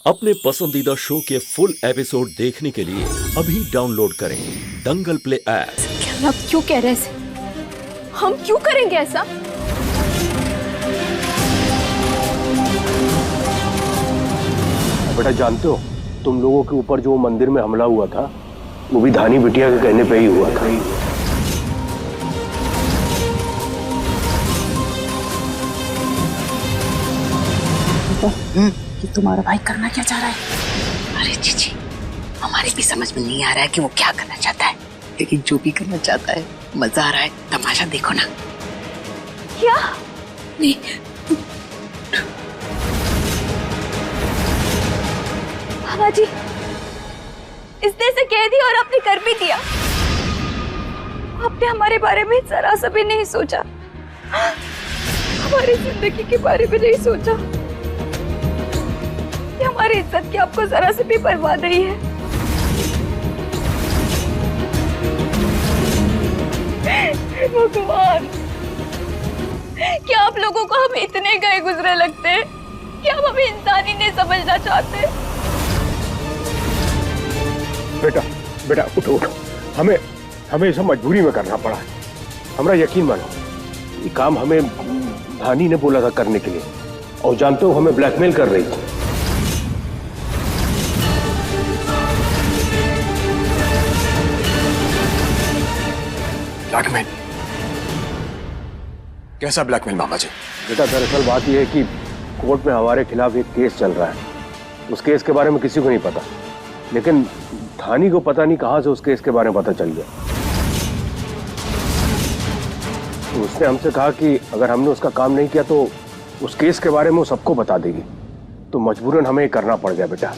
अपने पसंदीदा शो के फुल एपिसोड देखने के लिए अभी डाउनलोड करें दंगल प्ले ऐप। क्या आप क्यों कह रहे हैं? हम क्यों करेंगे ऐसा? बेटा जानते हो, तुम लोगों के ऊपर जो मंदिर में हमला हुआ था वो भी धानी बिटिया के कहने पे ही हुआ था। कि तुम्हारा भाई करना क्या चाह रहा है? अरे जीजी, हमारे भी समझ में नहीं आ रहा है कि वो क्या करना चाहता है, लेकिन जो भी करना चाहता है मजा आ रहा है। तमाशा देखो ना। क्या? नहीं, बाबा जी, इसने इसे कह दिया और आपने कर भी दिया। आपने हमारे बारे में जरा सा भी नहीं सोचा, हमारी जिंदगी के बारे में नहीं सोचा, कि हमारी इज्जत की आपको जरा से भी परवाह नहीं है। भगवान, क्या आप लोगों को हम इतने गए गुजरे लगते हैं कि हम हमें इंसान ही नहीं समझना चाहते? बेटा बेटा उठो उठो, हमें सब मजबूरी में करना पड़ा। हमारा यकीन मानो, ये काम हमें धानी ने बोला था करने के लिए, और जानते हो हमें ब्लैकमेल कर रही थी। ब्लैकमेल? कैसा ब्लैकमेल मामा जी? बेटा दरअसल बात यह है कि कोर्ट में हमारे खिलाफ एक केस चल रहा है। उस केस के बारे में किसी को नहीं पता, लेकिन धानी को पता नहीं कहां से उस केस के बारे में पता चल गया। तो उसने हमसे कहा कि अगर हमने उसका काम नहीं किया तो उस केस के बारे में वो सबको बता देगी। तो मजबूरन हमें करना पड़ गया बेटा।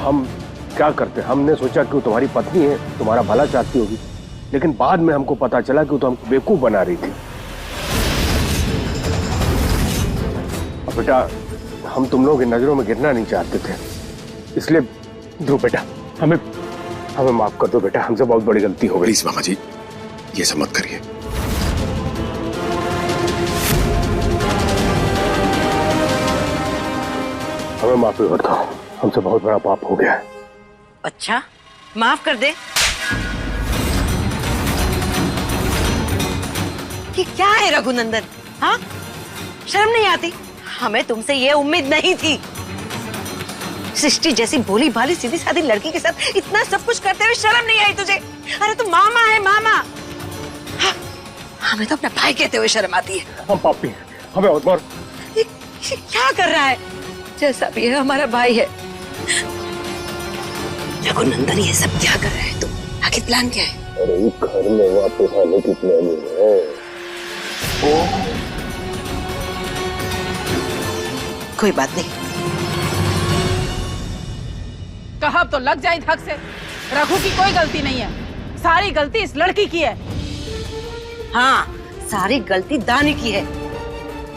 हम क्या करते, हमने सोचा कि वो तुम्हारी पत्नी है, तुम्हारा भला चाहती होगी, लेकिन बाद में हमको पता चला कि वो तो हमको बेवकूफ बना रही थी। अब बेटा हम तुम लोगों की नजरों में गिरना नहीं चाहते थे, इसलिए ध्रुव बेटा हमें माफ कर दो बेटा, हमसे बहुत बड़ी गलती हो गई। प्लीज मामा जी, ये सब मत करिए। हमें माफी कर दो, हमसे बहुत बड़ा पाप हो गया है। अच्छा, माफ कर दे। ये क्या है रघुनंदन? हाँ, शर्म नहीं आती? हमें तुमसे ये उम्मीद नहीं थी। सृष्टि जैसी भोली भाली सीधी सादी लड़की के साथ इतना सब कुछ करते हुए शर्म नहीं आई तुझे? अरे तू मामा है, मामा। हाँ, हमें तो अपना भाई कहते हुए शर्म आती है। हम पापी हैं, हमें और मार। ये क्या कर रहा है? जैसा भी है हमारा भाई है। रघुनंदन, ये सब क्या कर रहा है तुम? आखिर प्लान क्या है? अरे घर में वापस आने की प्लानिंग है। कोई बात नहीं। कहा तो लग जाए धक से। रघु की कोई गलती नहीं है, सारी गलती इस लड़की की है। हाँ, सारी गलती दानी की है।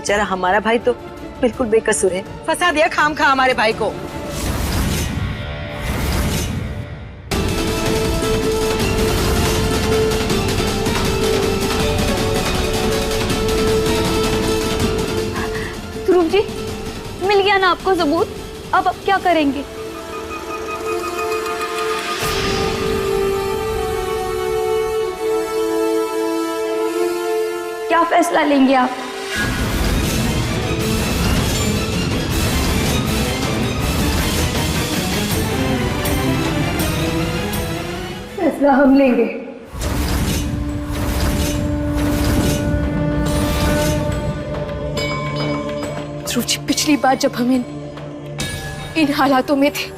जरा हमारा भाई तो बिल्कुल बेकसूर है, फंसा दिया खामखा हमारे भाई को। ध्रुव जी, मिल गया ना आपको सबूत, अब आप क्या करेंगे? क्या फैसला लेंगे आप? फैसला हम लेंगे। ध्रुव जी, पिछली बार जब हम इन हालातों में थे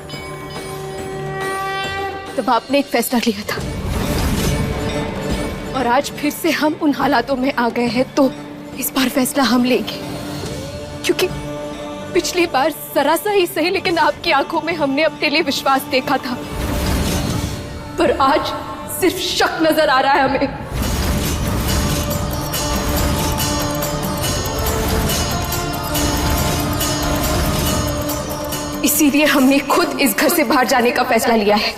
तब आपने एक फैसला लिया था, और आज फिर से हम उन हालातों में आ गए हैं, तो इस बार फैसला हम लेंगे। क्योंकि पिछली बार जरा सा ही सही, लेकिन आपकी आंखों में हमने अपने लिए विश्वास देखा था, पर आज सिर्फ शक नजर आ रहा है हमें। इसीलिए हमने खुद इस घर से बाहर जाने का फैसला लिया है।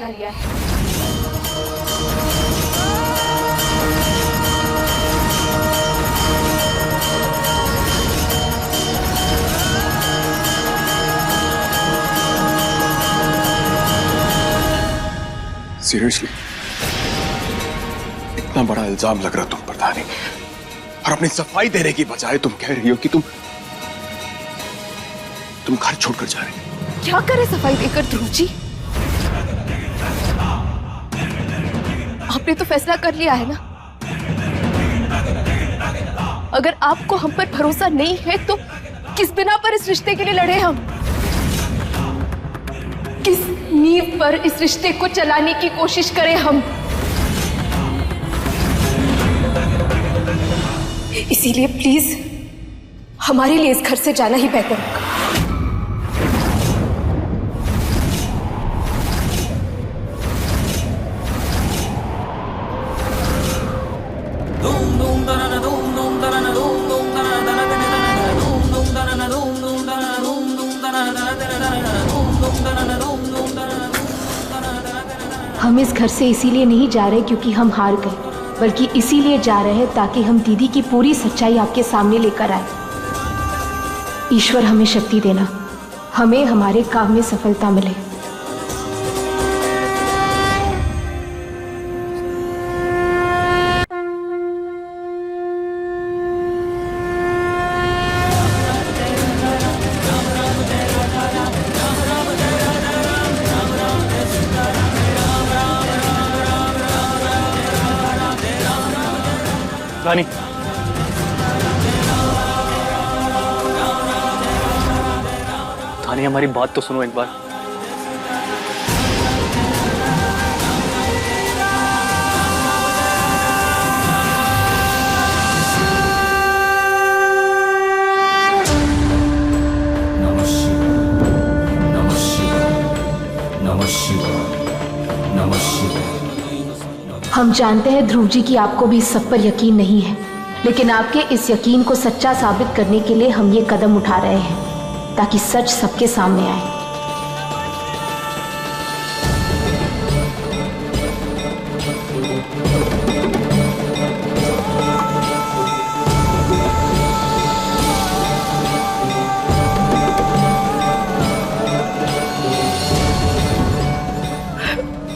सीरियसली इतना बड़ा इल्जाम लग रहा तुम पर धानी, और अपनी सफाई देने की बजाय तुम कह रही हो कि तुम घर छोड़कर जा रही हो। क्या करे सफाई देकर ध्रुव जी? आपने तो फैसला कर लिया है ना। अगर आपको हम पर भरोसा नहीं है तो किस बिना पर इस रिश्ते के लिए लड़े हम? किस नींव पर इस रिश्ते को चलाने की कोशिश करें हम? इसीलिए प्लीज हमारे लिए इस घर से जाना ही बेहतर होगा। हम इस घर से इसीलिए नहीं जा रहे क्योंकि हम हार गए, बल्कि इसीलिए जा रहे हैं ताकि हम दीदी की पूरी सच्चाई आपके सामने लेकर आए। ईश्वर हमें शक्ति देना, हमें हमारे काम में सफलता मिले। रानी, रानी हमारी बात तो सुनो एक बार। नमः शिवाय, नमः शिवाय, नमः शिवाय, नमः शिवाय। हम जानते हैं ध्रुव जी कि आपको भी इस सब पर यकीन नहीं है, लेकिन आपके इस यकीन को सच्चा साबित करने के लिए हम ये कदम उठा रहे हैं ताकि सच सबके सामने आए।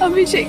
अभिषेक,